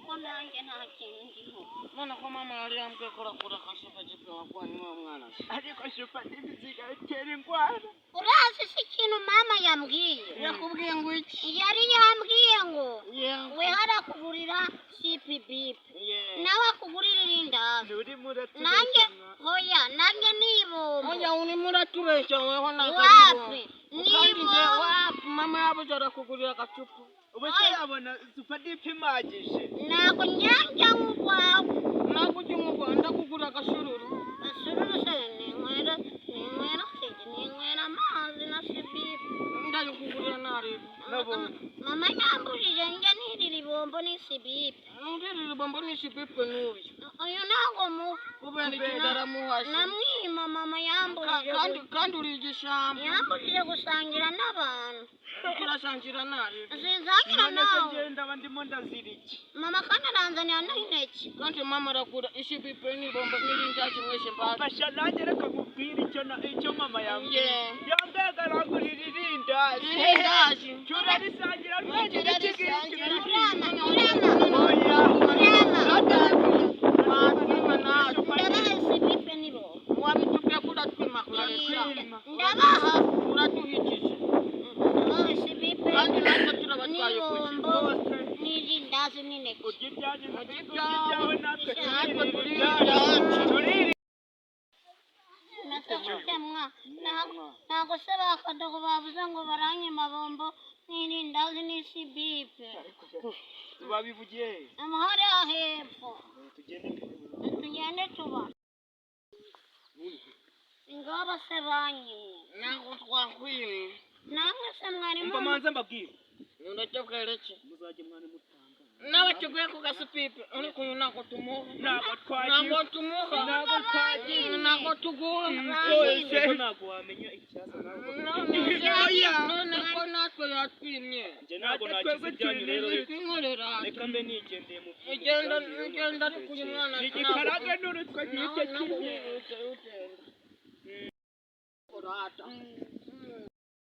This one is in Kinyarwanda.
Konange nta kintu ndiho. None ko mama yari yambwiye ko urakura akashupa jipe wakuye niwe mwana se. Ariko shupa n'imiziga itera indwara. Urazi si ikintu mama yambwiye. Yakubwiye ngo iki? Yari yambwiye ngo we harakugurira CPBP. Nawe akugurira irindazi. Urimo uratubeshya. Nanjye hoya nanjye nibombo. Oya urimo uratubeshya weho Wapi? Nibombo. Wapi mama yabuze arakugurira agacupa. Ubuse yabona supadipe imagije. Ntabwo njya nk'urwawe. Ntabwo ujya umugwa ndakugura agashururu. Asururu se ninywera amazi na CPBP. Ndayikugurira nareba. Mama yambujije njya nirira ibombo ni CPBP. Ndirira ibombo ni CPBP n'uyu. Uyu ntabwo mu Kubera iki ndaramuhashe. namwima mama yambujije. Kandi uri igishamba. Yambujije gusangira n'abantu. Turasangira nareba. Sinsangira nawe. Ngenda bandimo ndaziriki. Mama kandi aranzanira n'intoki. Kandi mama arakura CPBP n'ibombo n'irindazi mwese mbazi. Basha nanjye reka nkubwire icyo mama yambwiye. Yambwiye aragurira irindazi. Irindazi. Turarisangira rwose n'ikigira. Wabitubwiye ko uratwima kuraresa. Ndabaha. Uratuhikije. Kandi natwe turabatwaye n'ibombo n'irindazi n'intoki. Urya ibyawe natwe turiri. Ntabwo se bakadogo bavuze ngo baranyima bombo n'irindazi ni CPBP. Babivugiye he? Hariya hepfo. Tugende tuba. Ingaba se banyimye. Ntabwo twakwimye. Namwe se mwarimu. Umva manze mbabwire. Ndakubwira iki? Muzajye mwana mutanga. Nawe tuguye ku gasipipe ariko uyu ntabwo tumuha. Ntabwo Ntabwo tumuha. Ntabwo tuguha. Ese ntabwo wamenya ikibazo None ko natwe yatwimye. Njye ntabwo nakize ibyanyu rero. Reka mbe nigendeye mu Ugenda ari kuri mwana. igikaraga n'urutwe gihite kimwe. Kurata.